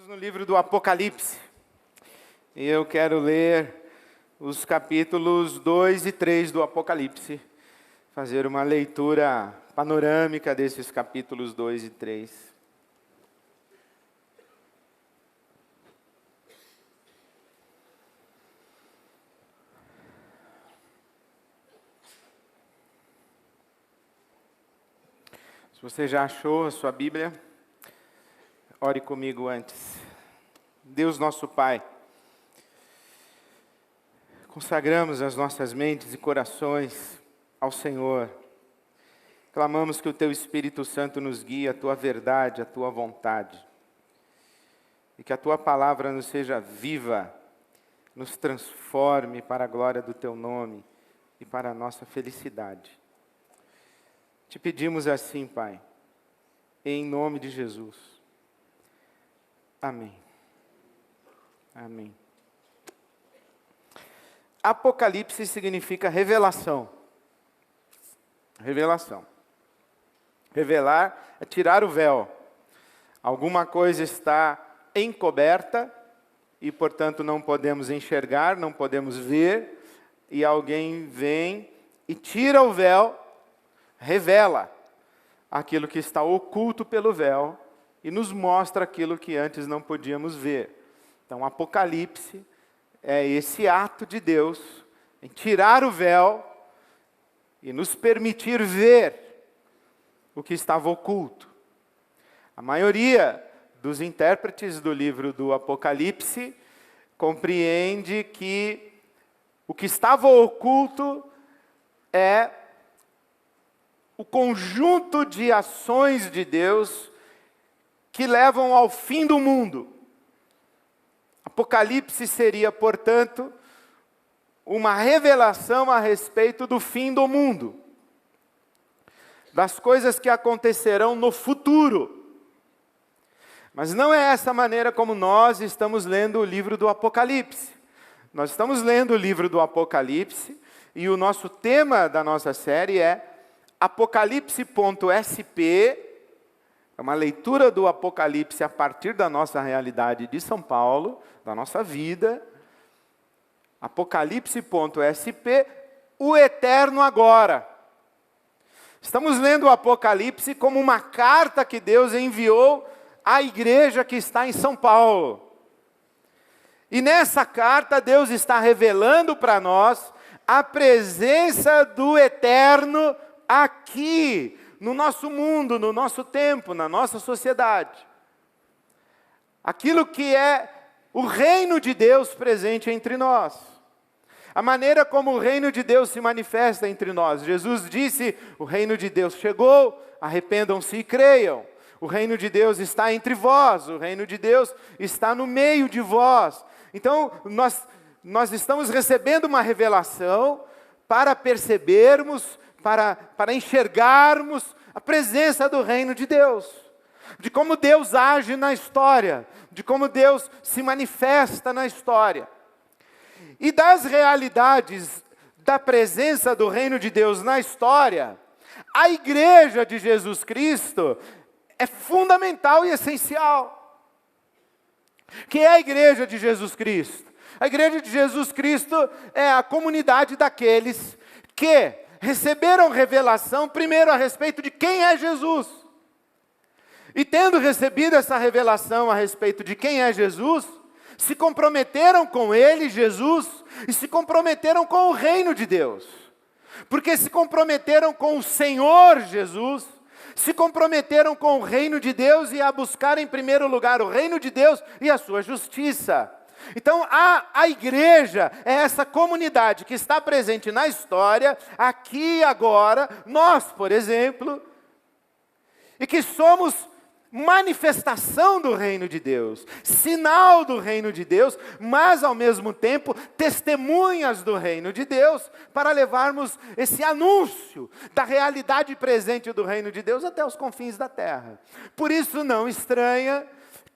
Estamos no livro do Apocalipse. E eu quero ler os capítulos 2 e 3 do Apocalipse. Fazer uma leitura panorâmica desses capítulos 2 e 3. Se você já achou a sua Bíblia, ore comigo antes. Deus nosso Pai, consagramos as nossas mentes e corações ao Senhor. Clamamos que o Teu Espírito Santo nos guie a Tua verdade, a Tua vontade. E que a Tua palavra nos seja viva, nos transforme para a glória do Teu nome e para a nossa felicidade. Te pedimos assim, Pai, em nome de Jesus. Amém. Amém. Apocalipse significa revelação. Revelação. Revelar é tirar o véu. Alguma coisa está encoberta e, portanto, não podemos enxergar, não podemos ver, e alguém vem e tira o véu, revela aquilo que está oculto pelo véu e nos mostra aquilo que antes não podíamos ver. Então, Apocalipse é esse ato de Deus em tirar o véu e nos permitir ver o que estava oculto. A maioria dos intérpretes do livro do Apocalipse compreende que o que estava oculto é o conjunto de ações de Deus que levam ao fim do mundo. Apocalipse seria, portanto, uma revelação a respeito do fim do mundo, das coisas que acontecerão no futuro. Mas não é essa maneira como nós estamos lendo o livro do Apocalipse. Nós estamos lendo o livro do Apocalipse e o nosso tema da nossa série é Apocalipse.sp, é uma leitura do Apocalipse a partir da nossa realidade de São Paulo, da nossa vida. Apocalipse.sp, o eterno agora. Estamos lendo o Apocalipse como uma carta que Deus enviou à igreja que está em São Paulo. E nessa carta Deus está revelando para nós a presença do eterno aqui, no nosso mundo, no nosso tempo, na nossa sociedade. Aquilo que é o reino de Deus presente entre nós. A maneira como o reino de Deus se manifesta entre nós. Jesus disse, o reino de Deus chegou, arrependam-se e creiam. O reino de Deus está entre vós, o reino de Deus está no meio de vós. Então, nós estamos recebendo uma revelação para percebermos, para enxergarmos a presença do reino de Deus, de como Deus age na história, de como Deus se manifesta na história. E das realidades da presença do reino de Deus na história, a igreja de Jesus Cristo é fundamental e essencial. Que é a igreja de Jesus Cristo? A igreja de Jesus Cristo é a comunidade daqueles que receberam revelação primeiro a respeito de quem é Jesus. E tendo recebido essa revelação a respeito de quem é Jesus, se comprometeram com Ele, Jesus, e se comprometeram com o reino de Deus. Porque se comprometeram com o Senhor Jesus, se comprometeram com o reino de Deus e a buscar em primeiro lugar o reino de Deus e a sua justiça. Então, a igreja é essa comunidade que está presente na história, aqui e agora, nós, por exemplo, e que somos manifestação do reino de Deus, sinal do reino de Deus, mas ao mesmo tempo testemunhas do reino de Deus, para levarmos esse anúncio da realidade presente do reino de Deus até os confins da terra. Por isso não estranha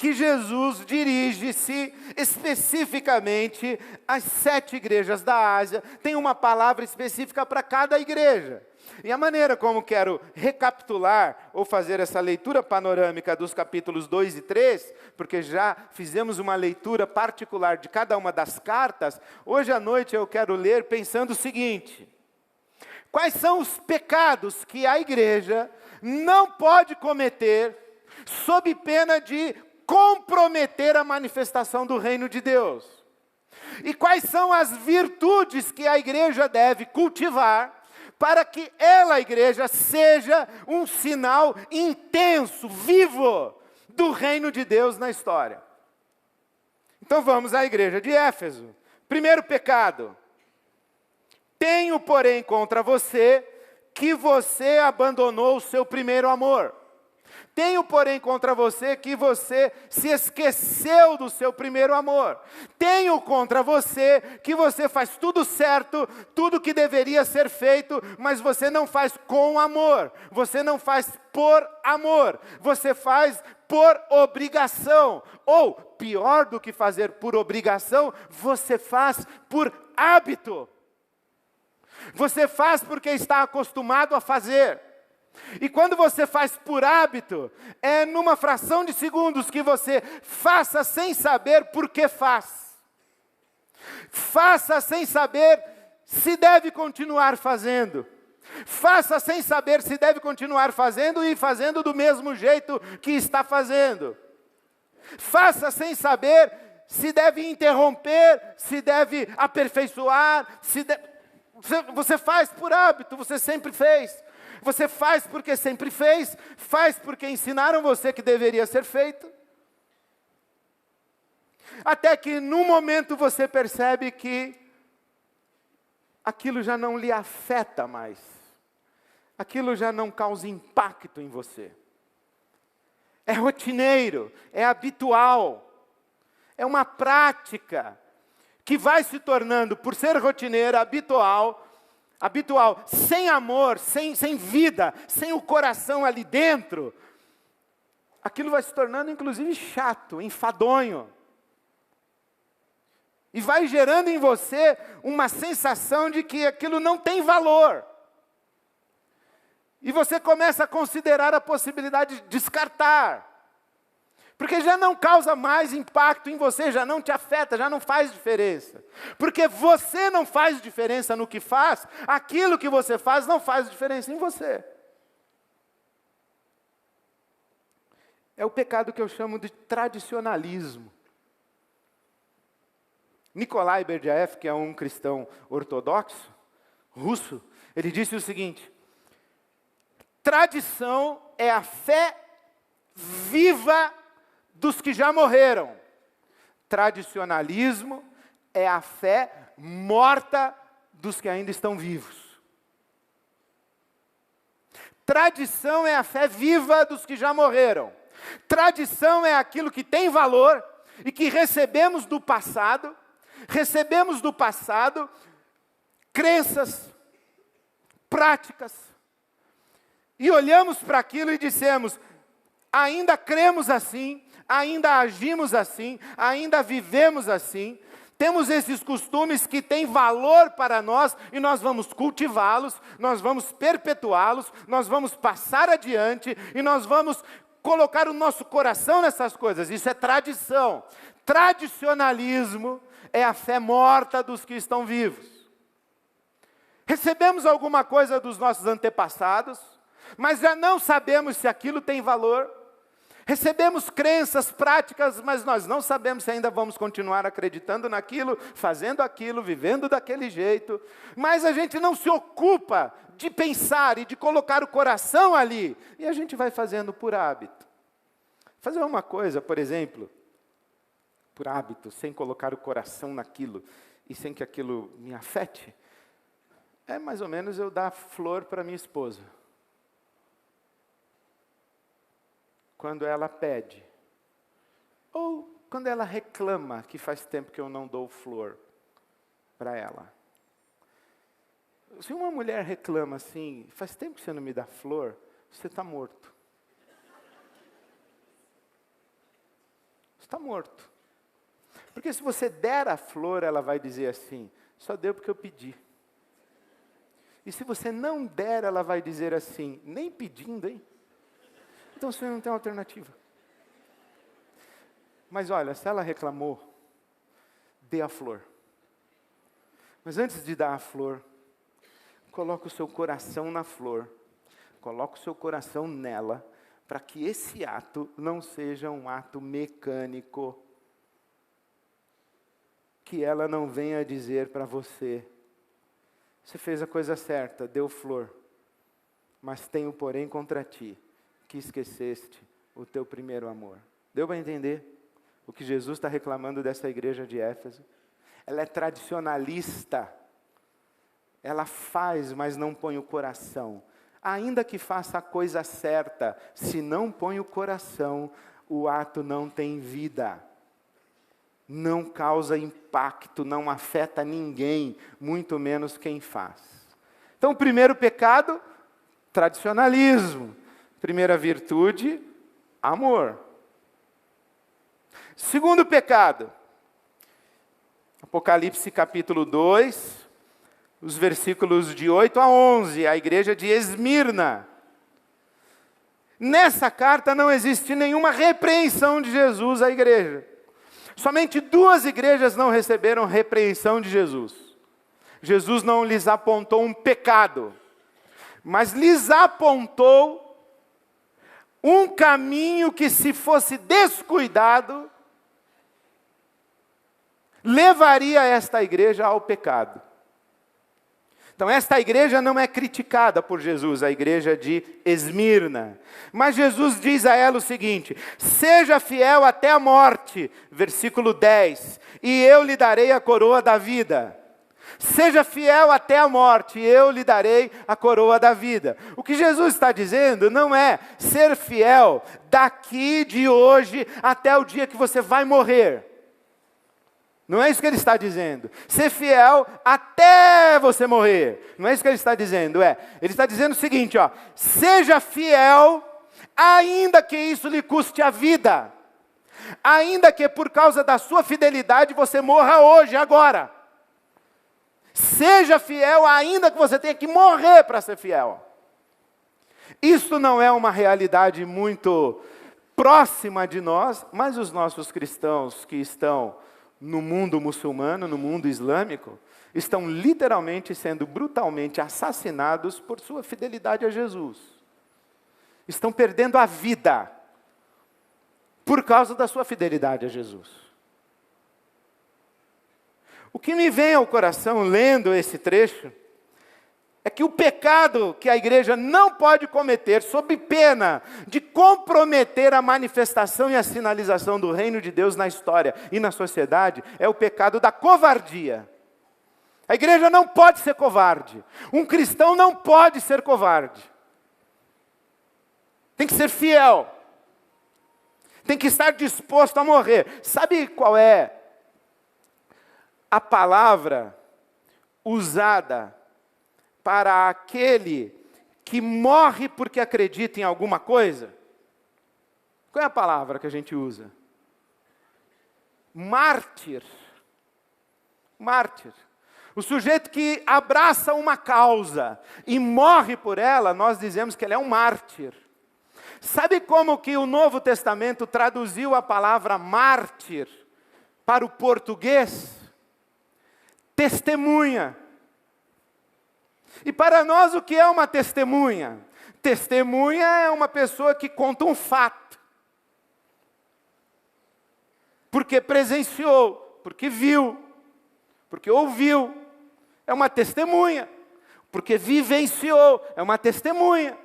que Jesus dirige-se especificamente às 7 igrejas da Ásia. Tem uma palavra específica para cada igreja. E a maneira como quero recapitular ou fazer essa leitura panorâmica dos capítulos 2 e 3, porque já fizemos uma leitura particular de cada uma das cartas, hoje à noite eu quero ler pensando o seguinte: quais são os pecados que a igreja não pode cometer sob pena de comprometer a manifestação do reino de Deus? E quais são as virtudes que a igreja deve cultivar para que ela, a igreja, seja um sinal intenso, vivo, do reino de Deus na história? Então vamos à igreja de Éfeso. Primeiro pecado: tenho, porém, contra você que você abandonou o seu primeiro amor. Tenho, porém, contra você que você se esqueceu do seu primeiro amor. Tenho contra você que você faz tudo certo, tudo que deveria ser feito, mas você não faz com amor. Você não faz por amor. Você faz por obrigação. Ou, pior do que fazer por obrigação, você faz por hábito. Você faz porque está acostumado a fazer. E quando você faz por hábito, é numa fração de segundos que você faça sem saber por que faz. Faça sem saber se deve continuar fazendo. Faça sem saber se deve continuar fazendo e fazendo do mesmo jeito que está fazendo. Faça sem saber se deve interromper, se deve aperfeiçoar, Você faz por hábito, você sempre fez. Você faz porque sempre fez, faz porque ensinaram você que deveria ser feito. Até que num momento você percebe que aquilo já não lhe afeta mais. Aquilo já não causa impacto em você. É rotineiro, é habitual, é uma prática que vai se tornando, por ser rotineira, habitual, sem amor, sem vida, sem o coração ali dentro, aquilo vai se tornando inclusive chato, enfadonho. E vai gerando em você uma sensação de que aquilo não tem valor. E você começa a considerar a possibilidade de descartar. Porque já não causa mais impacto em você, já não te afeta, já não faz diferença. Porque você não faz diferença no que faz, aquilo que você faz não faz diferença em você. É o pecado que eu chamo de tradicionalismo. Nikolai Berdyaev, que é um cristão ortodoxo, russo, ele disse o seguinte: tradição é a fé viva dos que já morreram. Tradicionalismo é a fé morta dos que ainda estão vivos. Tradição é a fé viva dos que já morreram. Tradição é aquilo que tem valor e que recebemos do passado. Recebemos do passado crenças, práticas. E olhamos para aquilo e dissemos: ainda cremos assim, ainda agimos assim, ainda vivemos assim, temos esses costumes que têm valor para nós e nós vamos cultivá-los, nós vamos perpetuá-los, nós vamos passar adiante e nós vamos colocar o nosso coração nessas coisas. Isso é tradição. Tradicionalismo é a fé morta dos que estão vivos. Recebemos alguma coisa dos nossos antepassados, mas já não sabemos se aquilo tem valor. Recebemos crenças, práticas, mas nós não sabemos se ainda vamos continuar acreditando naquilo, fazendo aquilo, vivendo daquele jeito. Mas a gente não se ocupa de pensar e de colocar o coração ali. E a gente vai fazendo por hábito. Fazer uma coisa, por exemplo, por hábito, sem colocar o coração naquilo e sem que aquilo me afete, é mais ou menos eu dar flor para minha esposa. Quando ela pede, ou quando ela reclama que faz tempo que eu não dou flor para ela. Se uma mulher reclama assim, faz tempo que você não me dá flor, você está morto. está morto. Porque se você der a flor, ela vai dizer assim, só deu porque eu pedi. E se você não der, ela vai dizer assim, nem pedindo, hein? Então você não tem alternativa. Mas olha, se ela reclamou, dê a flor. Mas antes de dar a flor, coloque o seu coração na flor. Coloque o seu coração nela, para que esse ato não seja um ato mecânico. Que ela não venha dizer para você, você fez a coisa certa, deu flor, mas tenho porém contra ti, que esqueceste o teu primeiro amor. Deu para entender o que Jesus está reclamando dessa igreja de Éfeso? Ela é tradicionalista, ela faz, mas não põe o coração. Ainda que faça a coisa certa, se não põe o coração, o ato não tem vida. Não causa impacto, não afeta ninguém, muito menos quem faz. Então, o primeiro pecado, tradicionalismo. Primeira virtude, amor. Segundo pecado, Apocalipse capítulo 2, os versículos de 8 a 11, a igreja de Esmirna. Nessa carta não existe nenhuma repreensão de Jesus à igreja. Somente 2 igrejas não receberam repreensão de Jesus. Jesus não lhes apontou um pecado, mas lhes apontou um caminho que, se fosse descuidado, levaria esta igreja ao pecado. Então, esta igreja não é criticada por Jesus, a igreja de Esmirna. Mas Jesus diz a ela o seguinte, seja fiel até a morte, versículo 10, e eu lhe darei a coroa da vida. Seja fiel até a morte, e eu lhe darei a coroa da vida. O que Jesus está dizendo não é ser fiel daqui de hoje até o dia que você vai morrer. Não é isso que ele está dizendo. Ser fiel até você morrer. Não é isso que ele está dizendo. Ele está dizendo o seguinte, seja fiel, ainda que isso lhe custe a vida. Ainda que por causa da sua fidelidade você morra hoje, agora. Seja fiel, ainda que você tenha que morrer para ser fiel. Isso não é uma realidade muito próxima de nós, mas os nossos cristãos que estão no mundo muçulmano, no mundo islâmico, estão literalmente sendo brutalmente assassinados por sua fidelidade a Jesus. Estão perdendo a vida por causa da sua fidelidade a Jesus. O que me vem ao coração lendo esse trecho é que o pecado que a igreja não pode cometer, sob pena de comprometer a manifestação e a sinalização do reino de Deus na história e na sociedade, é o pecado da covardia. A igreja não pode ser covarde. Um cristão não pode ser covarde. Tem que ser fiel. Tem que estar disposto a morrer. Sabe qual é a palavra usada para aquele que morre porque acredita em alguma coisa? Qual é a palavra que a gente usa? Mártir. Mártir. O sujeito que abraça uma causa e morre por ela, nós dizemos que ele é um mártir. Sabe como que o Novo Testamento traduziu a palavra mártir para o português? Testemunha. E para nós, o que é uma testemunha? Testemunha é uma pessoa que conta um fato. Porque presenciou, porque viu, porque ouviu. É uma testemunha. Porque vivenciou, é uma testemunha.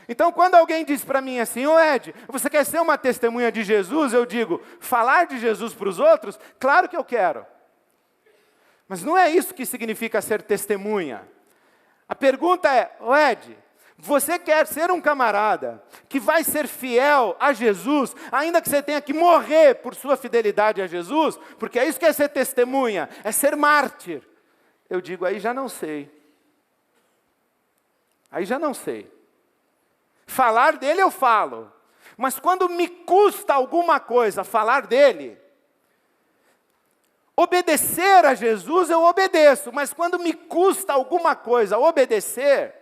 Então, quando alguém diz para mim assim, Ed, você quer ser uma testemunha de Jesus? Eu digo, falar de Jesus para os outros? Claro que eu quero. Mas não é isso que significa ser testemunha. A pergunta é, Ed, você quer ser um camarada que vai ser fiel a Jesus, ainda que você tenha que morrer por sua fidelidade a Jesus? Porque é isso que é ser testemunha, é ser mártir. Eu digo, aí já não sei. Aí já não sei. Falar dele eu falo. Mas quando me custa alguma coisa falar dele, obedecer a Jesus eu obedeço, mas quando me custa alguma coisa obedecer,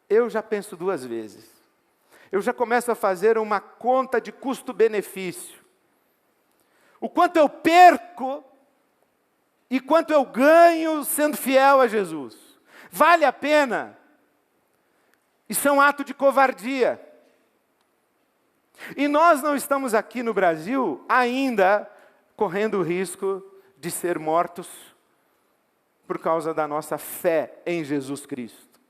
eu já penso duas vezes. Eu já começo a fazer uma conta de custo-benefício. O quanto eu perco e quanto eu ganho sendo fiel a Jesus. Vale a pena? Isso é um ato de covardia. E nós não estamos aqui no Brasil ainda correndo o risco de ser mortos por causa da nossa fé em Jesus Cristo.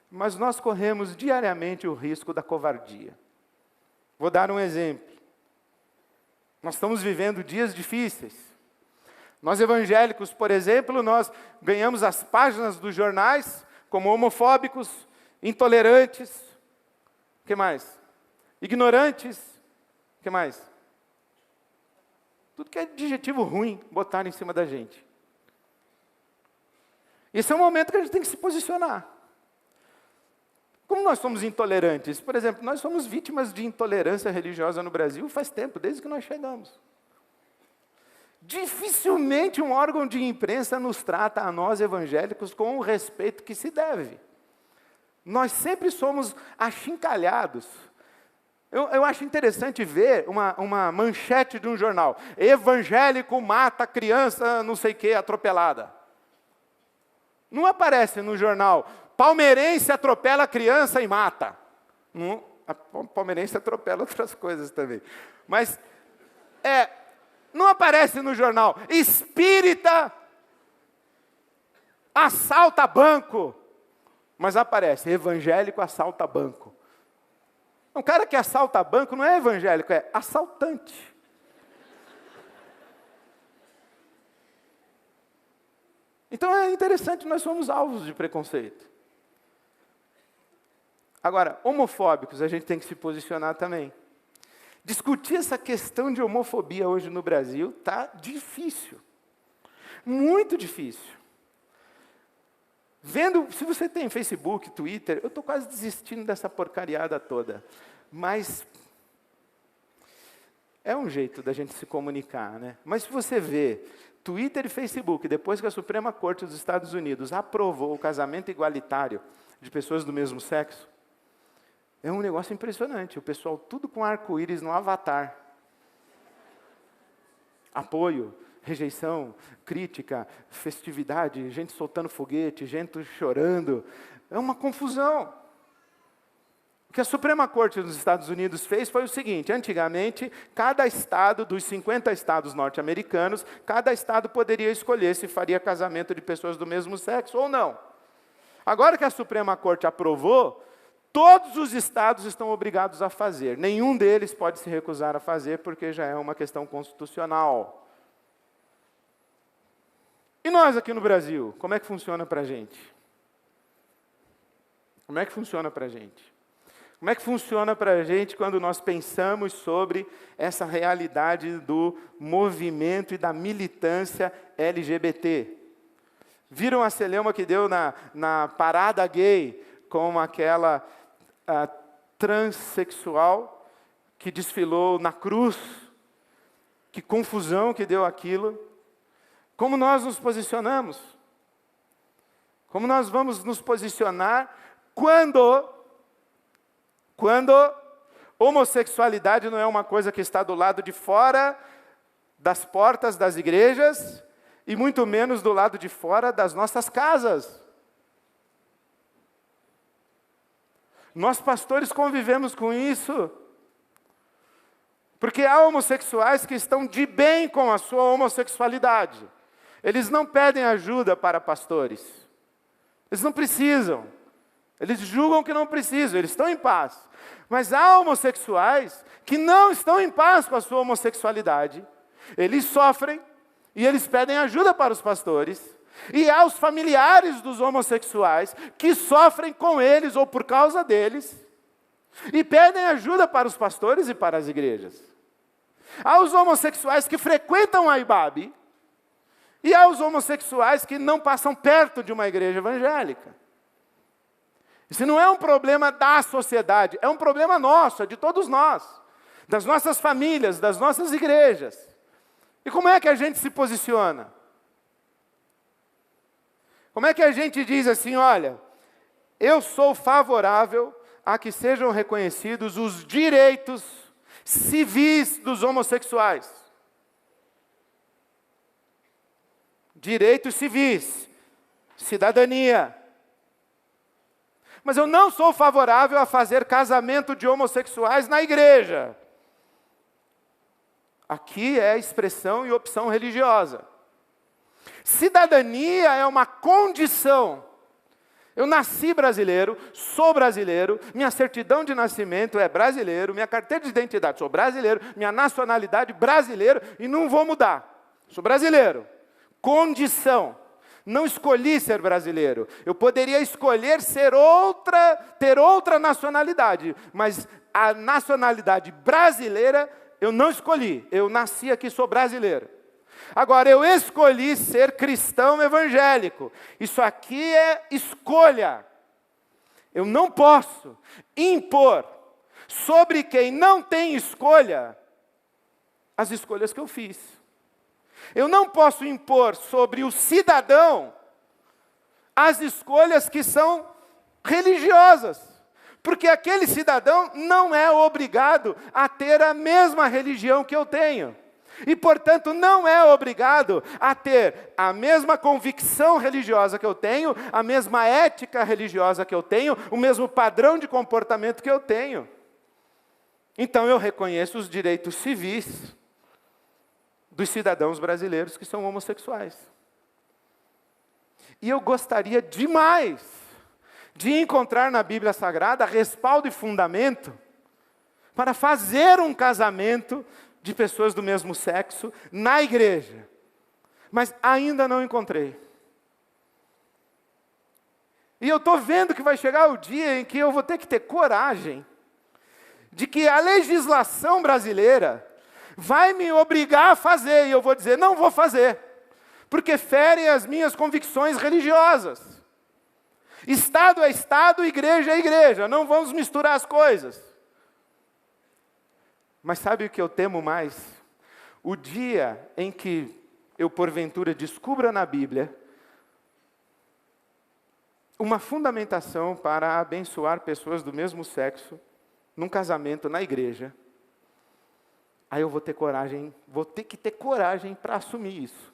Mas nós corremos diariamente o risco da covardia. Vou dar um exemplo. Nós estamos vivendo dias difíceis. Nós evangélicos, por exemplo, nós ganhamos as páginas dos jornais como homofóbicos, intolerantes, o que mais? Ignorantes, o que mais? Tudo que é adjetivo ruim, botaram em cima da gente. Esse é o momento que a gente tem que se posicionar. Como nós somos intolerantes? Por exemplo, nós somos vítimas de intolerância religiosa no Brasil faz tempo, desde que nós chegamos. Dificilmente um órgão de imprensa nos trata a nós evangélicos com o respeito que se deve. Nós sempre somos achincalhados. Eu acho interessante ver uma manchete de um jornal. Evangélico mata criança não sei o que atropelada. Não aparece no jornal, palmeirense atropela criança e mata. Não, a palmeirense atropela outras coisas também. Mas, não aparece no jornal, espírita assalta banco. Mas aparece, evangélico assalta banco. Um cara que assalta banco não é evangélico, é assaltante. Então é interessante, nós somos alvos de preconceito. Agora, homofóbicos, a gente tem que se posicionar também. Discutir essa questão de homofobia hoje no Brasil está difícil. Muito difícil. Se você tem Facebook, Twitter, eu estou quase desistindo dessa porcariada toda. Mas é um jeito da gente se comunicar, né? Mas se você vê Twitter e Facebook, depois que a Suprema Corte dos Estados Unidos aprovou o casamento igualitário de pessoas do mesmo sexo, é um negócio impressionante. O pessoal tudo com arco-íris no avatar. Apoio, rejeição, crítica, festividade, gente soltando foguete, gente chorando. É uma confusão. O que a Suprema Corte dos Estados Unidos fez foi o seguinte: antigamente, cada estado, dos 50 estados norte-americanos, cada estado poderia escolher se faria casamento de pessoas do mesmo sexo ou não. Agora que a Suprema Corte aprovou, todos os estados estão obrigados a fazer. Nenhum deles pode se recusar a fazer, porque já é uma questão constitucional. E nós aqui no Brasil, como é que funciona para a gente? Como é que funciona para a gente? Como é que funciona para a gente quando nós pensamos sobre essa realidade do movimento e da militância LGBT? Viram a celeuma que deu na parada gay com aquela transexual que desfilou na cruz? Que confusão que deu aquilo. Como nós nos posicionamos? Como nós vamos nos posicionar quando homossexualidade não é uma coisa que está do lado de fora das portas das igrejas e muito menos do lado de fora das nossas casas? Nós pastores convivemos com isso. Porque há homossexuais que estão de bem com a sua homossexualidade. Eles não pedem ajuda para pastores. Eles não precisam. Eles julgam que não precisam, eles estão em paz. Mas há homossexuais que não estão em paz com a sua homossexualidade. Eles sofrem e eles pedem ajuda para os pastores. E há os familiares dos homossexuais que sofrem com eles ou por causa deles. E pedem ajuda para os pastores e para as igrejas. Há os homossexuais que frequentam a IBAB. E há os homossexuais que não passam perto de uma igreja evangélica. Isso não é um problema da sociedade, é um problema nosso, é de todos nós, das nossas famílias, das nossas igrejas. E como é que a gente se posiciona? Como é que a gente diz assim, olha, eu sou favorável a que sejam reconhecidos os direitos civis dos homossexuais. Direitos civis, cidadania. Mas eu não sou favorável a fazer casamento de homossexuais na igreja. Aqui é expressão e opção religiosa. Cidadania é uma condição. Eu nasci brasileiro, sou brasileiro, minha certidão de nascimento é brasileiro, minha carteira de identidade, sou brasileiro, minha nacionalidade brasileiro e não vou mudar. Sou brasileiro. Condição. Não escolhi ser brasileiro. Eu poderia escolher ter outra nacionalidade, mas a nacionalidade brasileira eu não escolhi. Eu nasci aqui, sou brasileiro. Agora, eu escolhi ser cristão evangélico. Isso aqui é escolha. Eu não posso impor sobre quem não tem escolha as escolhas que eu fiz. Eu não posso impor sobre o cidadão as escolhas que são religiosas. Porque aquele cidadão não é obrigado a ter a mesma religião que eu tenho. E, portanto, não é obrigado a ter a mesma convicção religiosa que eu tenho, a mesma ética religiosa que eu tenho, o mesmo padrão de comportamento que eu tenho. Então, eu reconheço os direitos civis dos cidadãos brasileiros que são homossexuais. E eu gostaria demais de encontrar na Bíblia Sagrada respaldo e fundamento para fazer um casamento de pessoas do mesmo sexo na igreja. Mas ainda não encontrei. E eu estou vendo que vai chegar o dia em que eu vou ter que ter coragem de que a legislação brasileira vai me obrigar a fazer, e eu vou dizer, não vou fazer, porque fere as minhas convicções religiosas. Estado é Estado, igreja é igreja, não vamos misturar as coisas. Mas sabe o que eu temo mais? O dia em que eu, porventura, descubra na Bíblia uma fundamentação para abençoar pessoas do mesmo sexo num casamento na igreja. Aí eu vou ter que ter coragem para assumir isso.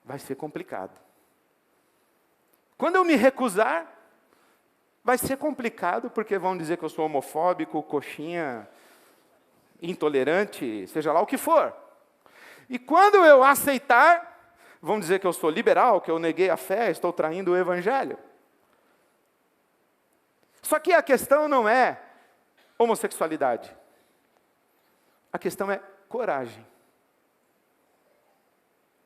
Vai ser complicado. Quando eu me recusar, vai ser complicado, porque vão dizer que eu sou homofóbico, coxinha, intolerante, seja lá o que for. E quando eu aceitar, vão dizer que eu sou liberal, que eu neguei a fé, estou traindo o evangelho. Só que a questão não é homossexualidade. A questão é coragem.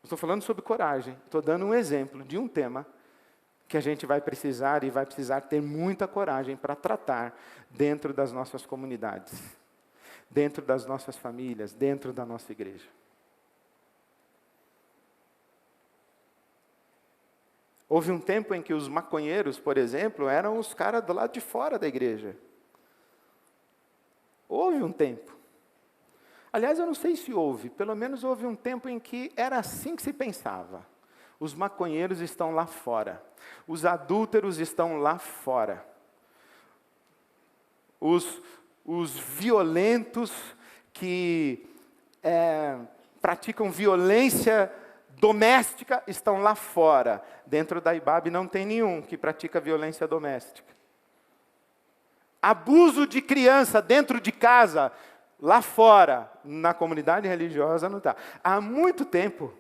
Estou falando sobre coragem. Estou dando um exemplo de um tema que a gente vai precisar ter muita coragem para tratar dentro das nossas comunidades, dentro das nossas famílias, dentro da nossa igreja. Houve um tempo em que os maconheiros, por exemplo, eram os caras do lado de fora da igreja. Houve um tempo. Aliás, eu não sei se houve, pelo menos houve um tempo em que era assim que se pensava. Os maconheiros estão lá fora. Os adúlteros estão lá fora. Os violentos que praticam violência doméstica estão lá fora. Dentro da IBAB não tem nenhum que pratica violência doméstica. Abuso de criança dentro de casa, lá fora, na comunidade religiosa não está. Há muito tempo,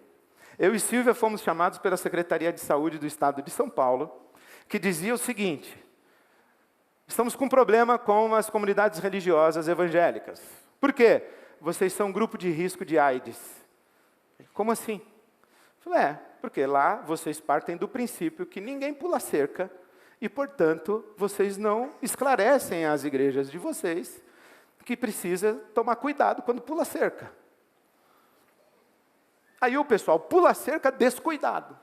eu e Silvia fomos chamados pela Secretaria de Saúde do Estado de São Paulo, que dizia o seguinte: estamos com um problema com as comunidades religiosas evangélicas. Por quê? Vocês são um grupo de risco de AIDS. Como assim? Eu falei, porque lá vocês partem do princípio que ninguém pula cerca e, portanto, vocês não esclarecem às igrejas de vocês que precisa tomar cuidado quando pula cerca. Aí o pessoal pula cerca descuidado.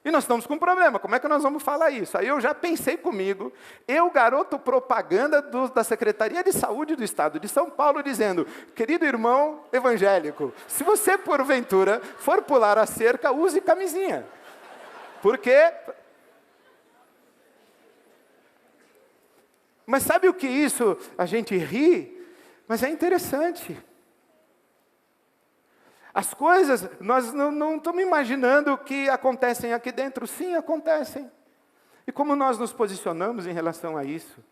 E nós estamos com um problema, como é que nós vamos falar isso? Aí eu já pensei comigo, eu, garoto propaganda da Secretaria de Saúde do Estado de São Paulo, dizendo, querido irmão evangélico, se você porventura for pular a cerca, use camisinha. Porque... Mas sabe o que isso? A gente ri, mas é interessante. As coisas, nós não estamos imaginando que acontecem aqui dentro. Sim, acontecem. E como nós nos posicionamos em relação a isso?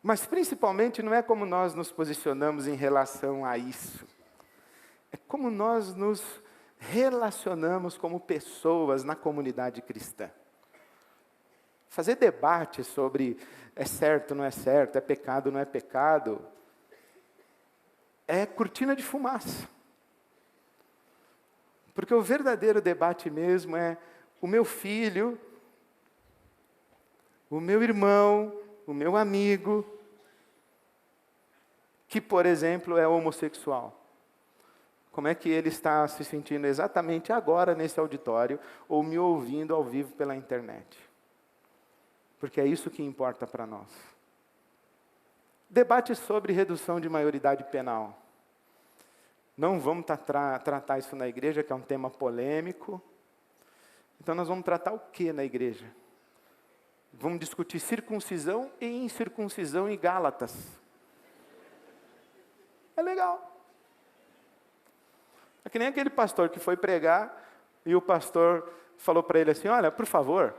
Mas principalmente não é como nós nos posicionamos em relação a isso. É como nós nos relacionamos como pessoas na comunidade cristã. Fazer debate sobre é certo, não é certo, é pecado, não é pecado, é cortina de fumaça. Porque o verdadeiro debate mesmo é o meu filho, o meu irmão, o meu amigo, que, por exemplo, é homossexual. Como é que ele está se sentindo exatamente agora nesse auditório, ou me ouvindo ao vivo pela internet? Porque é isso que importa para nós. Debate sobre redução de maioridade penal. Não vamos tratar isso na igreja, que é um tema polêmico. Então nós vamos tratar o que na igreja? Vamos discutir circuncisão e incircuncisão em Gálatas. É legal. É que nem aquele pastor que foi pregar e o pastor falou para ele assim, olha, por favor,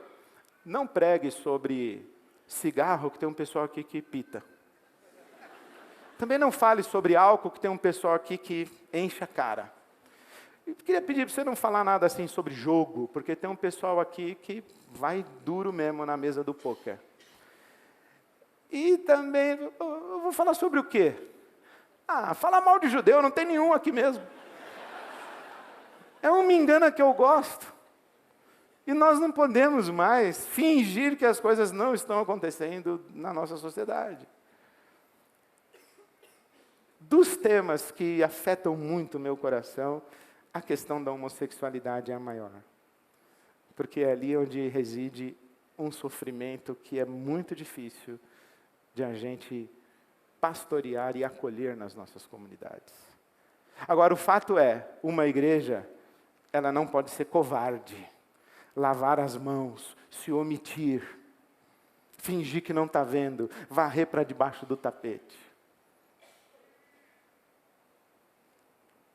não pregue sobre cigarro, que tem um pessoal aqui que pita. Também não fale sobre álcool, que tem um pessoal aqui que enche a cara. Eu queria pedir para você não falar nada assim sobre jogo, porque tem um pessoal aqui que vai duro mesmo na mesa do pôquer. E também, eu vou falar sobre o quê? Falar mal de judeu, não tem nenhum aqui mesmo. É um me engana que eu gosto. E nós não podemos mais fingir que as coisas não estão acontecendo na nossa sociedade. Dos temas que afetam muito o meu coração, a questão da homossexualidade é a maior. Porque é ali onde reside um sofrimento que é muito difícil de a gente pastorear e acolher nas nossas comunidades. Agora, o fato é, uma igreja, ela não pode ser covarde, lavar as mãos, se omitir, fingir que não está vendo, varrer para debaixo do tapete.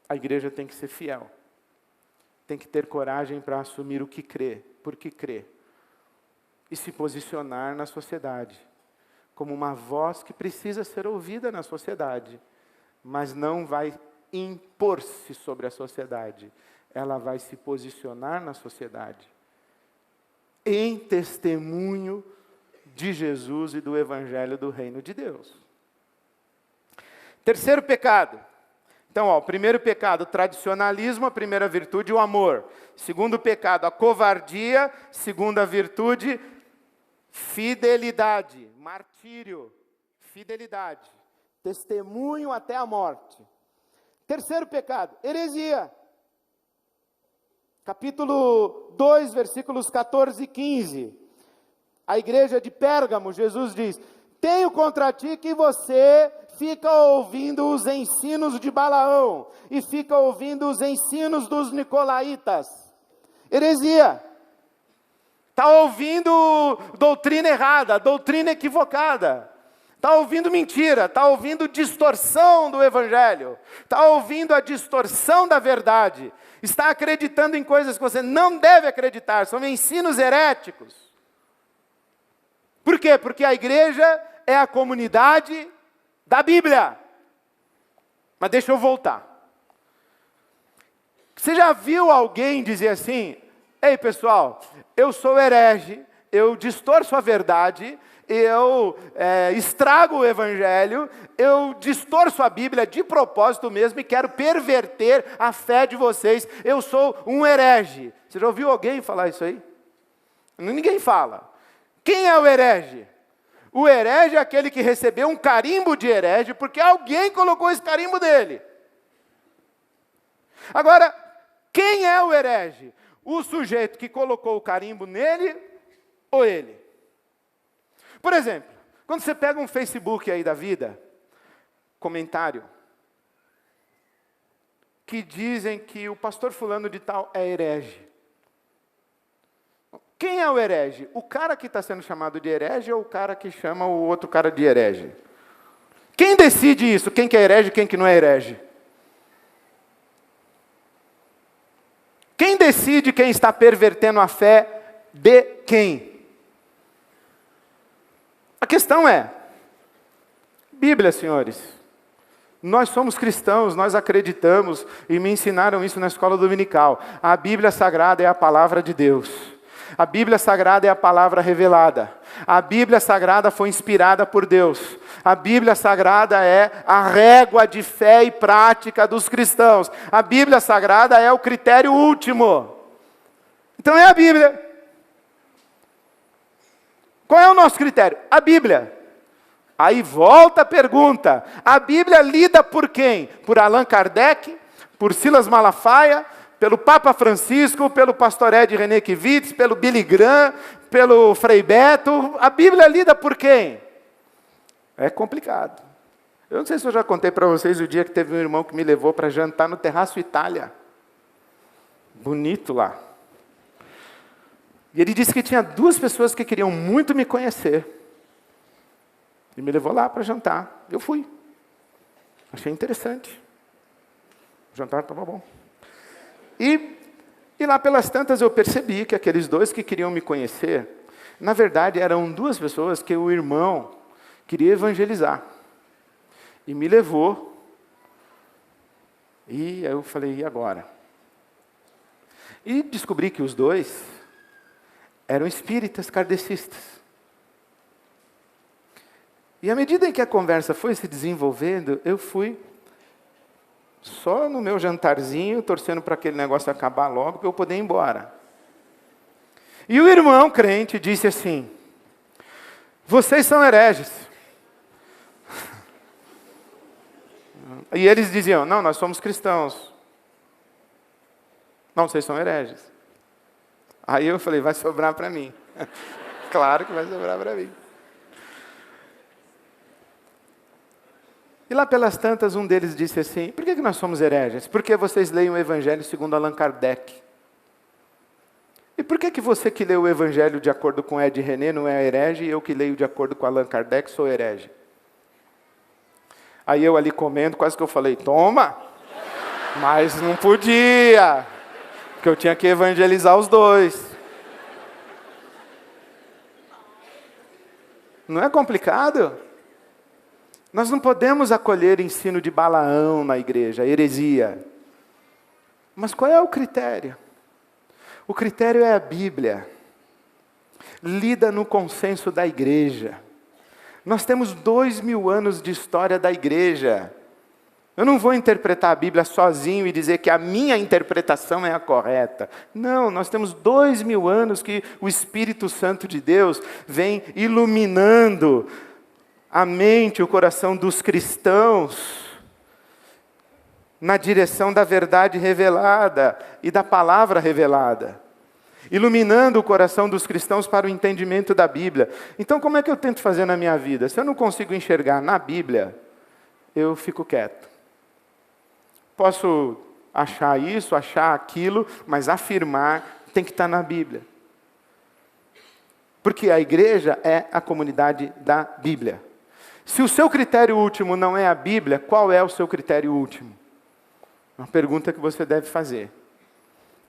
A igreja tem que ser fiel. Tem que ter coragem para assumir o que crê, porque crê. E se posicionar na sociedade como uma voz que precisa ser ouvida na sociedade, mas não vai impor-se sobre a sociedade. Ela vai se posicionar na sociedade em testemunho de Jesus e do Evangelho do Reino de Deus. Terceiro pecado. Então, o primeiro pecado, o tradicionalismo, a primeira virtude, o amor. Segundo pecado, a covardia. Segunda virtude, fidelidade, martírio, fidelidade, testemunho até a morte. Terceiro pecado, heresia. Capítulo 2, versículos 14 e 15. A igreja de Pérgamo, Jesus diz, tenho contra ti que você fica ouvindo os ensinos de Balaão e fica ouvindo os ensinos dos nicolaítas. Heresia. Está ouvindo doutrina errada, doutrina equivocada. Está ouvindo mentira, está ouvindo distorção do Evangelho. Está ouvindo a distorção da verdade. Está acreditando em coisas que você não deve acreditar. São ensinos heréticos. Por quê? Porque a igreja é a comunidade da Bíblia. Mas deixa eu voltar. Você já viu alguém dizer assim, ei pessoal, eu sou herege, eu distorço a verdade, eu estrago o Evangelho, eu distorço a Bíblia de propósito mesmo e quero perverter a fé de vocês, eu sou um herege. Você já ouviu alguém falar isso aí? Ninguém fala. Quem é o herege? O herege é aquele que recebeu um carimbo de herege porque alguém colocou esse carimbo dele. Agora, quem é o herege? O sujeito que colocou o carimbo nele ou ele? Por exemplo, quando você pega um Facebook aí da vida, comentário, que dizem que o pastor fulano de tal é herege. Quem é o herege? O cara que está sendo chamado de herege ou o cara que chama o outro cara de herege? Quem decide isso? Quem que é herege e quem que não é herege? Quem decide quem está pervertendo a fé de quem? A questão é, Bíblia, senhores. Nós somos cristãos, nós acreditamos, e me ensinaram isso na escola dominical. A Bíblia Sagrada é a palavra de Deus. A Bíblia Sagrada é a palavra revelada. A Bíblia Sagrada foi inspirada por Deus. A Bíblia Sagrada é a régua de fé e prática dos cristãos. A Bíblia Sagrada é o critério último. Então é a Bíblia. Qual é o nosso critério? A Bíblia. Aí volta a pergunta, a Bíblia lida por quem? Por Allan Kardec, por Silas Malafaia, pelo Papa Francisco, pelo pastor Ed René Kivitz, pelo Billy Graham, pelo Frei Beto. A Bíblia lida por quem? É complicado. Eu não sei se eu já contei para vocês o dia que teve um irmão que me levou para jantar no Terraço Itália. Bonito lá. E ele disse que tinha 2 pessoas que queriam muito me conhecer. E me levou lá para jantar. Eu fui. Achei interessante. O jantar estava bom. E lá pelas tantas eu percebi que aqueles 2 que queriam me conhecer, na verdade eram 2 pessoas que o irmão queria evangelizar. E me levou. E eu falei, e agora? E descobri que os 2 eram espíritas kardecistas. E à medida em que a conversa foi se desenvolvendo, eu fui só no meu jantarzinho, torcendo para aquele negócio acabar logo, para eu poder ir embora. E o irmão crente disse assim, vocês são hereges. E eles diziam, não, nós somos cristãos. Não, vocês são hereges. Aí eu falei, vai sobrar para mim. Claro que vai sobrar para mim. E lá pelas tantas, um deles disse assim, por que nós somos hereges? Porque vocês leem o Evangelho segundo Allan Kardec. E por que você que lê o Evangelho de acordo com Ed René não é herege, e eu que leio de acordo com Allan Kardec sou herege? Aí eu ali comendo, quase que eu falei, toma! Mas não podia, porque eu tinha que evangelizar os 2. Não é complicado? Nós não podemos acolher ensino de Balaão na igreja, heresia. Mas qual é o critério? O critério é a Bíblia. Lida no consenso da igreja. Nós temos 2000 anos de história da igreja. Eu não vou interpretar a Bíblia sozinho e dizer que a minha interpretação é a correta. Não, nós temos 2000 anos que o Espírito Santo de Deus vem iluminando a mente, o coração dos cristãos, na direção da verdade revelada e da palavra revelada, iluminando o coração dos cristãos para o entendimento da Bíblia. Então, como é que eu tento fazer na minha vida? Se eu não consigo enxergar na Bíblia, eu fico quieto. Posso achar isso, achar aquilo, mas afirmar tem que estar na Bíblia. Porque a igreja é a comunidade da Bíblia. Se o seu critério último não é a Bíblia, qual é o seu critério último? Uma pergunta que você deve fazer.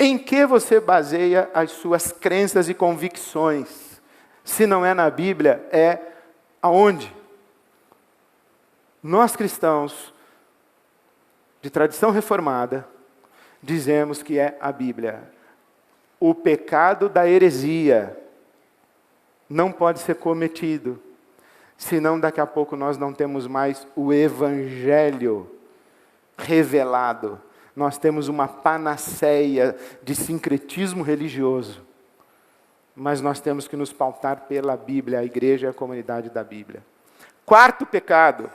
Em que você baseia as suas crenças e convicções? Se não é na Bíblia, é aonde? Nós cristãos, de tradição reformada, dizemos que é a Bíblia. O pecado da heresia não pode ser cometido, senão daqui a pouco nós não temos mais o Evangelho revelado. Nós temos uma panaceia de sincretismo religioso. Mas nós temos que nos pautar pela Bíblia, a igreja é a comunidade da Bíblia. 4º pecado.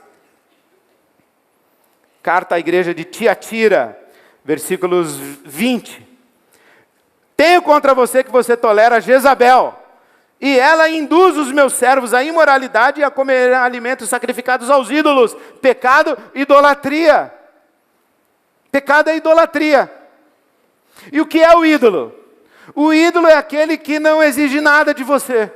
Carta à igreja de Tiatira, versículos 20. Tenho contra você que você tolera Jezabel, e ela induz os meus servos à imoralidade e a comer alimentos sacrificados aos ídolos. Pecado, idolatria. Pecado é idolatria. E o que é o ídolo? O ídolo é aquele que não exige nada de você.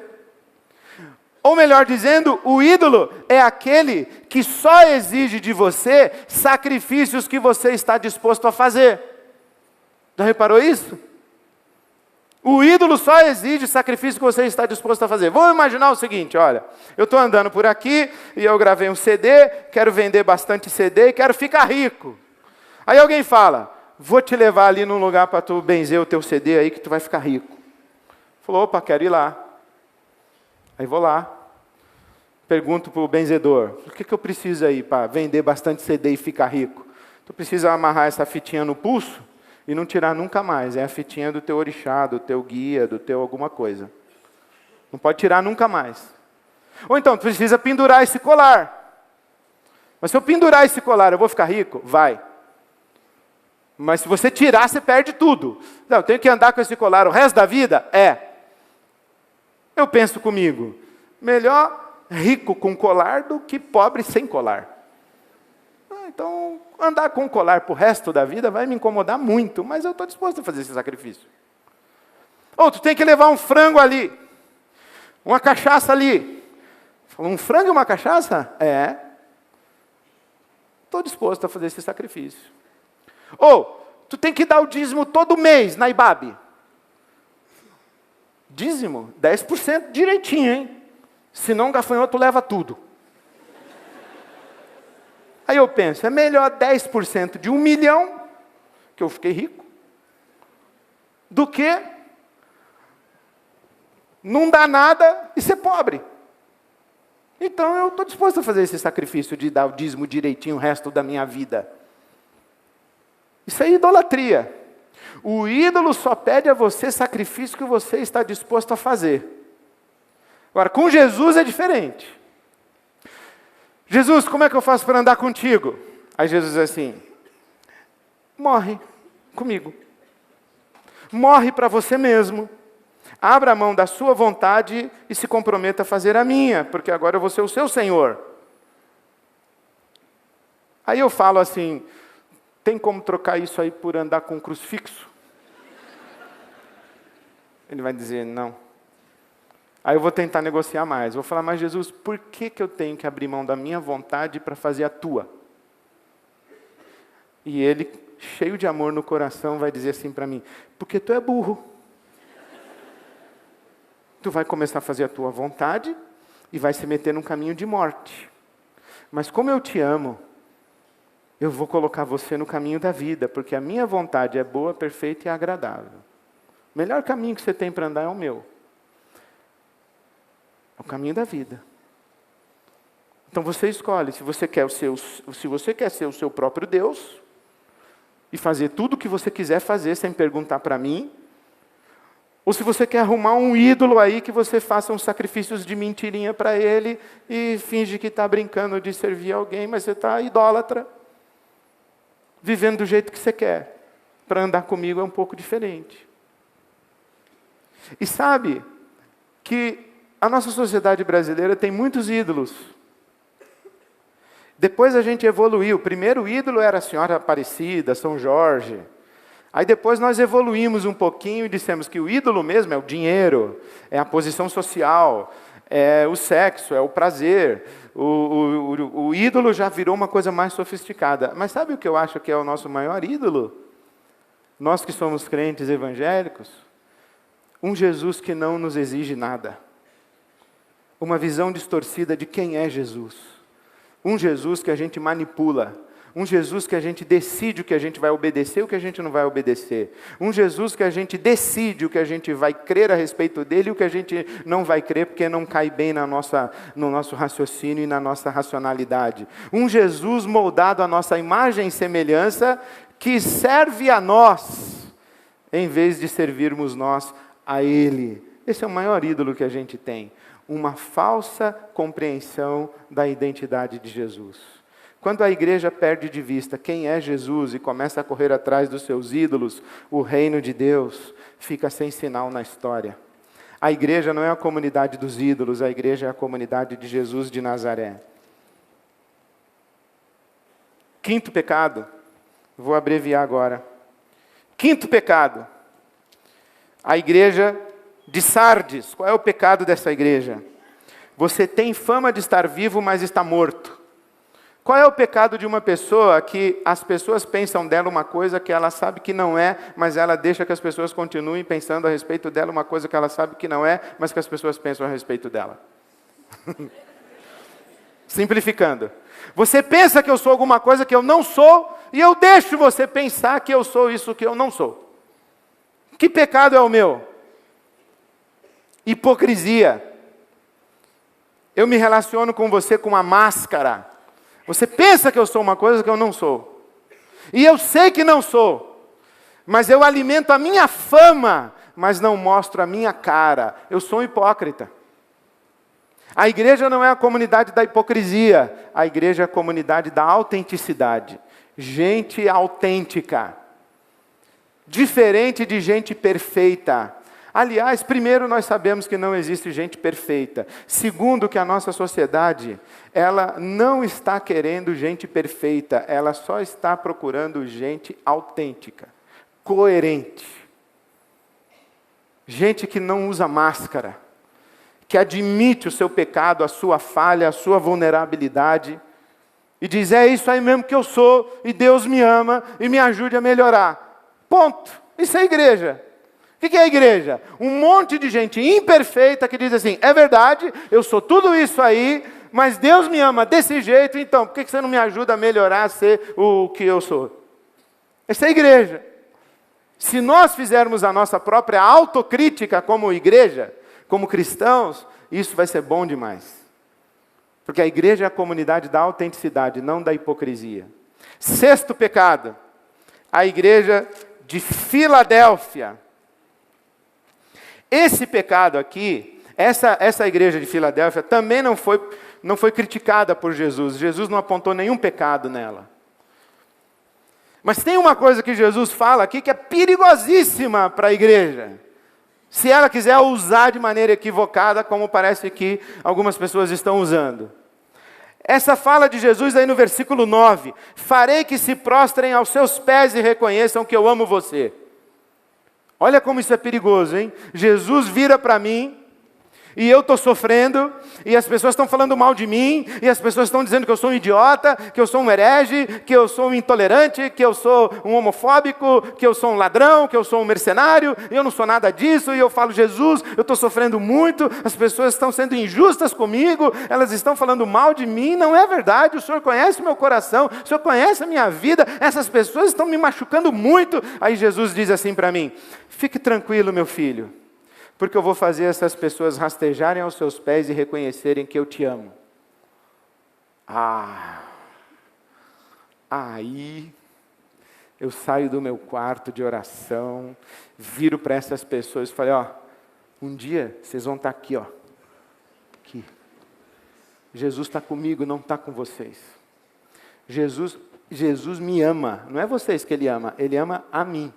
Ou melhor dizendo, o ídolo é aquele que só exige de você sacrifícios que você está disposto a fazer. Já reparou isso? O ídolo só exige sacrifício que você está disposto a fazer. Vamos imaginar o seguinte, olha, eu estou andando por aqui e eu gravei um CD, quero vender bastante CD e quero ficar rico. Aí alguém fala, vou te levar ali num lugar para tu benzer o teu CD aí que tu vai ficar rico. Falou, opa, quero ir lá. Aí vou lá. Pergunto para o benzedor, o que eu preciso aí para vender bastante CD e ficar rico? Tu precisa amarrar essa fitinha no pulso e não tirar nunca mais. É a fitinha do teu orixá, do teu guia, do teu alguma coisa. Não pode tirar nunca mais. Ou então, tu precisa pendurar esse colar. Mas se eu pendurar esse colar, eu vou ficar rico? Vai. Mas se você tirar, você perde tudo. Não, eu tenho que andar com esse colar o resto da vida? É. Eu penso comigo, melhor rico com colar do que pobre sem colar. Então, andar com colar para o resto da vida vai me incomodar muito, mas eu estou disposto a fazer esse sacrifício. Ou tu tem que levar um frango ali, uma cachaça ali. Um frango e uma cachaça? É. Estou disposto a fazer esse sacrifício. Ou, tu tem que dar o dízimo todo mês na IBAB. Dízimo? 10% direitinho, hein? Senão o gafanhoto leva tudo. Aí eu penso, é melhor 10% de 1 milhão, que eu fiquei rico, do que não dar nada e ser pobre. Então eu estou disposto a fazer esse sacrifício de dar o dízimo direitinho o resto da minha vida. Isso é idolatria. O ídolo só pede a você sacrifício que você está disposto a fazer. Agora, com Jesus é diferente. Jesus, como é que eu faço para andar contigo? Aí Jesus diz assim, morre comigo. Morre para você mesmo. Abra a mão da sua vontade e se comprometa a fazer a minha, porque agora eu vou ser o seu Senhor. Aí eu falo assim, tem como trocar isso aí por andar com um crucifixo? Ele vai dizer, não. Aí eu vou tentar negociar mais. Vou falar, mas Jesus, por que eu tenho que abrir mão da minha vontade para fazer a tua? E ele, cheio de amor no coração, vai dizer assim para mim, porque tu é burro. Tu vai começar a fazer a tua vontade e vai se meter num caminho de morte. Mas como eu te amo, eu vou colocar você no caminho da vida, porque a minha vontade é boa, perfeita e agradável. O melhor caminho que você tem para andar é o meu. É o caminho da vida. Então você escolhe se você quer ser o seu próprio Deus e fazer tudo o que você quiser fazer sem perguntar para mim, ou se você quer arrumar um ídolo aí que você faça uns sacrifícios de mentirinha para ele e finge que está brincando de servir alguém, mas você está idólatra, vivendo do jeito que você quer. Para andar comigo é um pouco diferente. E sabe que a nossa sociedade brasileira tem muitos ídolos. Depois a gente evoluiu. O primeiro ídolo era a Senhora Aparecida, São Jorge. Aí depois nós evoluímos um pouquinho e dissemos que o ídolo mesmo é o dinheiro, é a posição social, é o sexo, é o prazer. O ídolo já virou uma coisa mais sofisticada. Mas sabe o que eu acho que é o nosso maior ídolo? Nós que somos crentes evangélicos, um Jesus que não nos exige nada. Uma visão distorcida de quem é Jesus. Um Jesus que a gente manipula. Um Jesus que a gente decide o que a gente vai obedecer e o que a gente não vai obedecer. Um Jesus que a gente decide o que a gente vai crer a respeito dele e o que a gente não vai crer porque não cai bem no nosso raciocínio e na nossa racionalidade. Um Jesus moldado à nossa imagem e semelhança que serve a nós em vez de servirmos nós a Ele. Esse é o maior ídolo que a gente tem. Uma falsa compreensão da identidade de Jesus. Quando a igreja perde de vista quem é Jesus e começa a correr atrás dos seus ídolos, o reino de Deus fica sem sinal na história. A igreja não é a comunidade dos ídolos, a igreja é a comunidade de Jesus de Nazaré. Quinto pecado, vou abreviar agora. Quinto pecado, a igreja de Sardes. Qual é o pecado dessa igreja? Você tem fama de estar vivo, mas está morto. Qual é o pecado de uma pessoa que as pessoas pensam dela uma coisa que ela sabe que não é, mas ela deixa que as pessoas continuem pensando a respeito dela uma coisa que ela sabe que não é, mas que as pessoas pensam a respeito dela? Simplificando. Você pensa que eu sou alguma coisa que eu não sou, e eu deixo você pensar que eu sou isso que eu não sou. Que pecado é o meu? Hipocrisia. Eu me relaciono com você com uma máscara. Você pensa que eu sou uma coisa que eu não sou. E eu sei que não sou. Mas eu alimento a minha fama, mas não mostro a minha cara. Eu sou um hipócrita. A igreja não é a comunidade da hipocrisia. A igreja é a comunidade da autenticidade. Gente autêntica. Diferente de gente perfeita. Aliás, primeiro, nós sabemos que não existe gente perfeita. Segundo, que a nossa sociedade, ela não está querendo gente perfeita, ela só está procurando gente autêntica, coerente. Gente que não usa máscara, que admite o seu pecado, a sua falha, a sua vulnerabilidade, e diz, é isso aí mesmo que eu sou, e Deus me ama, e me ajude a melhorar. Ponto. Isso é igreja. O que é a igreja? Um monte de gente imperfeita que diz assim, é verdade, eu sou tudo isso aí, mas Deus me ama desse jeito, então por que você não me ajuda a melhorar a ser o que eu sou? Essa é a igreja. Se nós fizermos a nossa própria autocrítica como igreja, como cristãos, isso vai ser bom demais. Porque a igreja é a comunidade da autenticidade, não da hipocrisia. Sexto pecado, a igreja de Filadélfia. Esse pecado aqui, essa igreja de Filadélfia também não foi criticada por Jesus. Jesus não apontou nenhum pecado nela. Mas tem uma coisa que Jesus fala aqui que é perigosíssima para a igreja. Se ela quiser usar de maneira equivocada, como parece que algumas pessoas estão usando. Essa fala de Jesus aí no versículo 9. Farei que se prostrem aos seus pés e reconheçam que eu amo você. Olha como isso é perigoso, hein? Jesus vira para mim, e eu estou sofrendo, e as pessoas estão falando mal de mim, e as pessoas estão dizendo que eu sou um idiota, que eu sou um herege, que eu sou um intolerante, que eu sou um homofóbico, que eu sou um ladrão, que eu sou um mercenário, e eu não sou nada disso, e eu falo, Jesus, eu estou sofrendo muito, as pessoas estão sendo injustas comigo, elas estão falando mal de mim, não é verdade, o Senhor conhece o meu coração, o Senhor conhece a minha vida, essas pessoas estão me machucando muito. Aí Jesus diz assim para mim, fique tranquilo, meu filho, porque eu vou fazer essas pessoas rastejarem aos seus pés e reconhecerem que eu te amo. Aí eu saio do meu quarto de oração, viro para essas pessoas e falei, um dia vocês vão estar aqui, aqui. Jesus está comigo, não está com vocês. Jesus me ama, não é vocês que Ele ama a mim.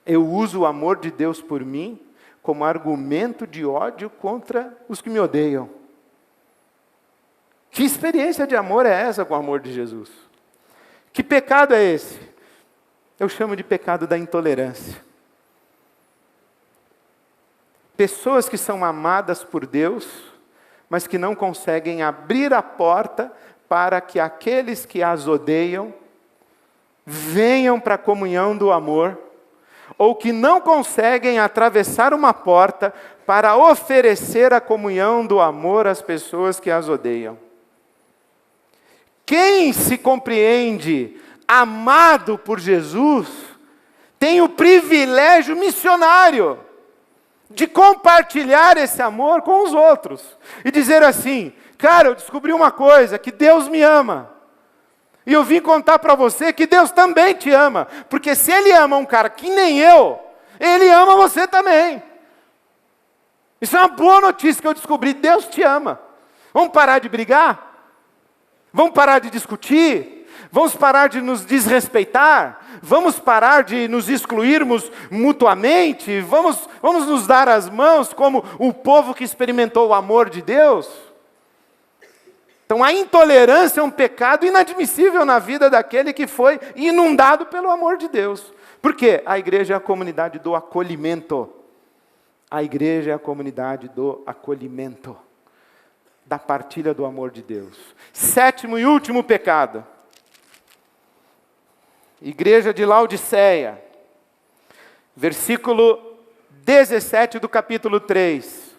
Eu uso o amor de Deus por mim como argumento de ódio contra os que me odeiam. Que experiência de amor é essa com o amor de Jesus? Que pecado é esse? Eu chamo de pecado da intolerância. Pessoas que são amadas por Deus, mas que não conseguem abrir a porta para que aqueles que as odeiam venham para a comunhão do amor, ou que não conseguem atravessar uma porta para oferecer a comunhão do amor às pessoas que as odeiam. Quem se compreende amado por Jesus, tem o privilégio missionário de compartilhar esse amor com os outros. E dizer assim, cara, eu descobri uma coisa, que Deus me ama. E eu vim contar para você que Deus também te ama. Porque se Ele ama um cara que nem eu, Ele ama você também. Isso é uma boa notícia que eu descobri. Deus te ama. Vamos parar de brigar? Vamos parar de discutir? Vamos parar de nos desrespeitar? Vamos parar de nos excluirmos mutuamente? Vamos nos dar as mãos como o povo que experimentou o amor de Deus? Então a intolerância é um pecado inadmissível na vida daquele que foi inundado pelo amor de Deus. Por quê? A igreja é a comunidade do acolhimento. A igreja é a comunidade do acolhimento, da partilha do amor de Deus. 7º e último pecado. Igreja de Laodiceia, versículo 17 do capítulo 3.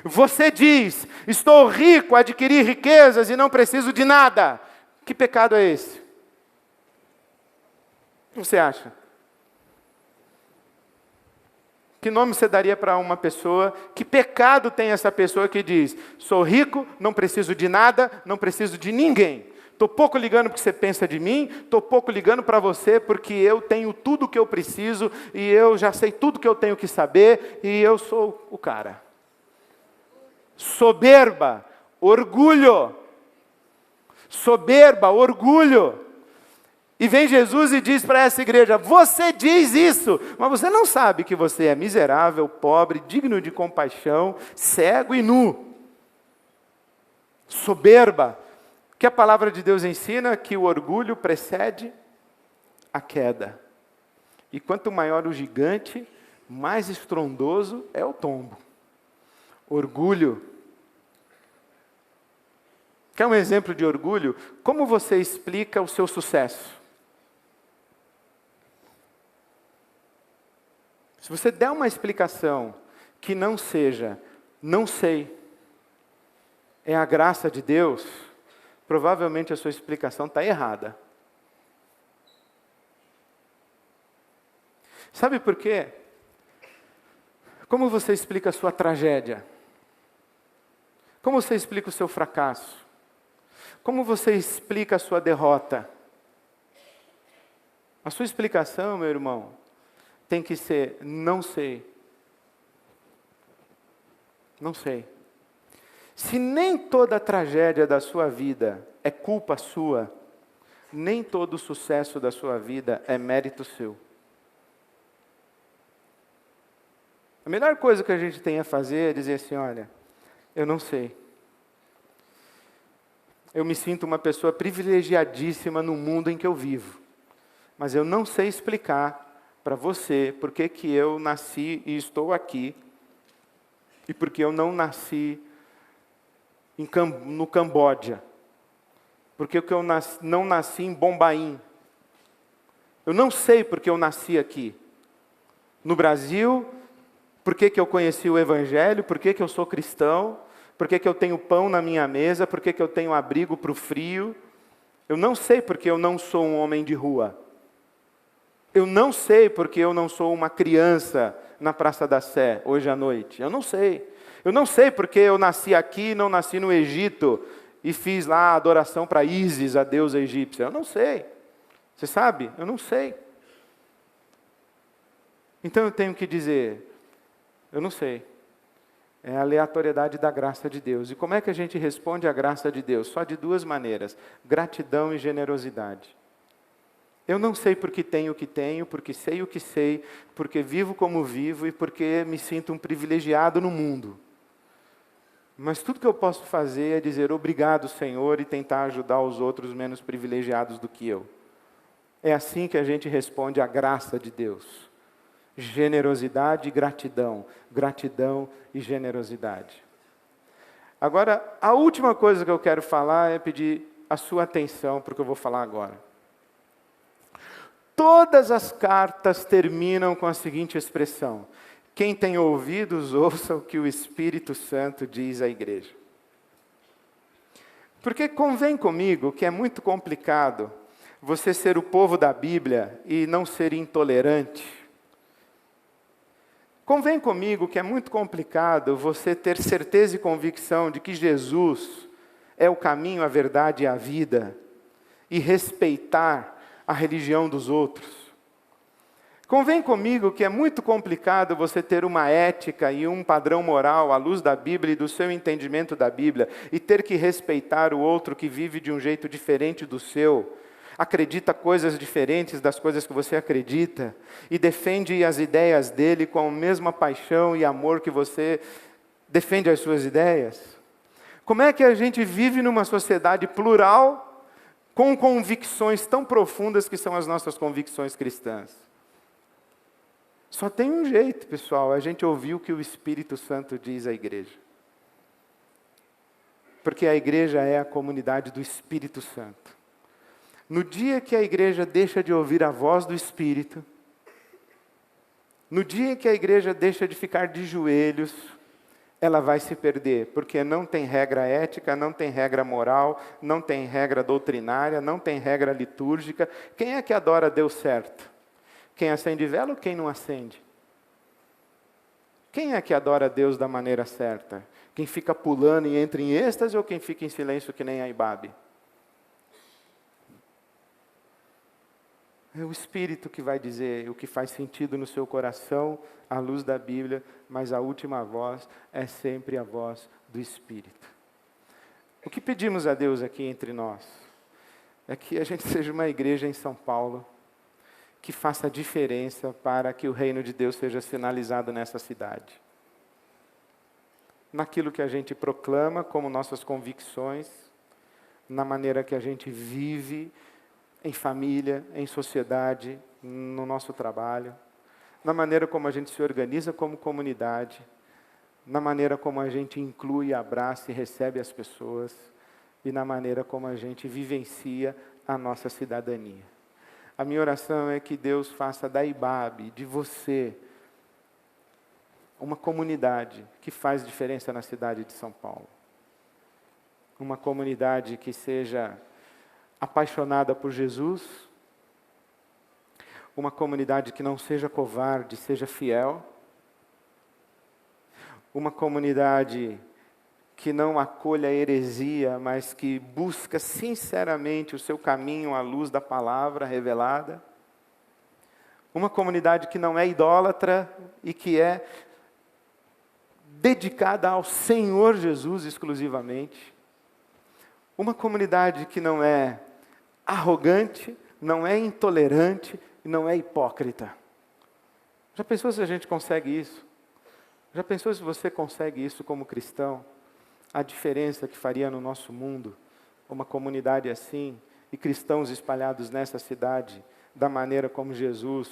Você diz, estou rico, adquiri riquezas e não preciso de nada. Que pecado é esse? O que você acha? Que nome você daria para uma pessoa? Que pecado tem essa pessoa que diz, sou rico, não preciso de nada, não preciso de ninguém. Estou pouco ligando porque você pensa de mim, estou pouco ligando para você porque eu tenho tudo o que eu preciso e eu já sei tudo que eu tenho que saber e eu sou o cara. Soberba, orgulho. Soberba, orgulho. E vem Jesus e diz para essa igreja, você diz isso, mas você não sabe que você é miserável, pobre, digno de compaixão, cego e nu. Soberba. Que a palavra de Deus ensina que o orgulho precede a queda. E quanto maior o gigante, mais estrondoso é o tombo. Orgulho. Quer um exemplo de orgulho? Como você explica o seu sucesso? Se você der uma explicação que não seja, não sei, é a graça de Deus, provavelmente a sua explicação está errada. Sabe por quê? Como você explica a sua tragédia? Como você explica o seu fracasso? Como você explica a sua derrota? A sua explicação, meu irmão, tem que ser, não sei. Não sei. Se nem toda a tragédia da sua vida é culpa sua, nem todo o sucesso da sua vida é mérito seu. A melhor coisa que a gente tem a fazer é dizer assim, olha, eu não sei. Eu me sinto uma pessoa privilegiadíssima no mundo em que eu vivo, mas eu não sei explicar para você por que que eu nasci e estou aqui, e por que eu não nasci no Camboja, porque eu não nasci em Bombaim. Eu não sei porque eu nasci aqui. No Brasil, por que que eu conheci o Evangelho, por que que eu sou cristão, por que que eu tenho pão na minha mesa, por que que eu tenho abrigo para o frio. Eu não sei porque eu não sou um homem de rua. Eu não sei porque eu não sou uma criança na Praça da Sé, hoje à noite. Eu não sei. Eu não sei porque eu nasci aqui, não nasci no Egito e fiz lá a adoração para Ísis, a deusa egípcia. Eu não sei. Você sabe? Eu não sei. Então eu tenho que dizer, eu não sei. É a aleatoriedade da graça de Deus. E como é que a gente responde à graça de Deus? Só de duas maneiras, gratidão e generosidade. Eu não sei porque tenho o que tenho, porque sei o que sei, porque vivo como vivo e porque me sinto um privilegiado no mundo. Mas tudo que eu posso fazer é dizer obrigado, Senhor, e tentar ajudar os outros menos privilegiados do que eu. É assim que a gente responde à graça de Deus. Generosidade e gratidão. Gratidão e generosidade. Agora, a última coisa que eu quero falar é pedir a sua atenção para o que eu vou falar agora. Todas as cartas terminam com a seguinte expressão: quem tem ouvidos, ouça o que o Espírito Santo diz à igreja. Porque convém comigo que é muito complicado você ser o povo da Bíblia e não ser intolerante. Convém comigo que é muito complicado você ter certeza e convicção de que Jesus é o caminho, a verdade e a vida, e respeitar a religião dos outros. Convém comigo que é muito complicado você ter uma ética e um padrão moral à luz da Bíblia e do seu entendimento da Bíblia, e ter que respeitar o outro que vive de um jeito diferente do seu, acredita coisas diferentes das coisas que você acredita, e defende as ideias dele com a mesma paixão e amor que você defende as suas ideias. Como é que a gente vive numa sociedade plural, com convicções tão profundas que são as nossas convicções cristãs? Só tem um jeito, pessoal, a gente ouvir o que o Espírito Santo diz à igreja. Porque a igreja é a comunidade do Espírito Santo. No dia que a igreja deixa de ouvir a voz do Espírito, no dia que a igreja deixa de ficar de joelhos, ela vai se perder, porque não tem regra ética, não tem regra moral, não tem regra doutrinária, não tem regra litúrgica. Quem é que adora Deus certo? Quem acende vela ou quem não acende? Quem é que adora Deus da maneira certa? Quem fica pulando e entra em êxtase ou quem fica em silêncio que nem a Ibabe? É o Espírito que vai dizer o que faz sentido no seu coração, à luz da Bíblia, mas a última voz é sempre a voz do Espírito. O que pedimos a Deus aqui entre nós? É que a gente seja uma igreja em São Paulo, que faça diferença para que o reino de Deus seja sinalizado nessa cidade. Naquilo que a gente proclama como nossas convicções, na maneira que a gente vive em família, em sociedade, no nosso trabalho, na maneira como a gente se organiza como comunidade, na maneira como a gente inclui, abraça e recebe as pessoas, e na maneira como a gente vivencia a nossa cidadania. A minha oração é que Deus faça da Ibabe, de você, uma comunidade que faz diferença na cidade de São Paulo. Uma comunidade que seja apaixonada por Jesus, uma comunidade que não seja covarde, seja fiel, uma comunidade que não acolha a heresia, mas que busca sinceramente o seu caminho à luz da palavra revelada. Uma comunidade que não é idólatra e que é dedicada ao Senhor Jesus exclusivamente. Uma comunidade que não é arrogante, não é intolerante e não é hipócrita. Já pensou se a gente consegue isso? Já pensou se você consegue isso como cristão? A diferença que faria no nosso mundo, uma comunidade assim, e cristãos espalhados nessa cidade, da maneira como Jesus,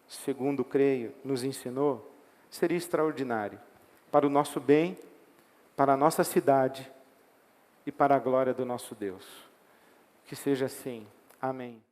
segundo creio, nos ensinou, seria extraordinário, para o nosso bem, para a nossa cidade e para a glória do nosso Deus. Que seja assim. Amém.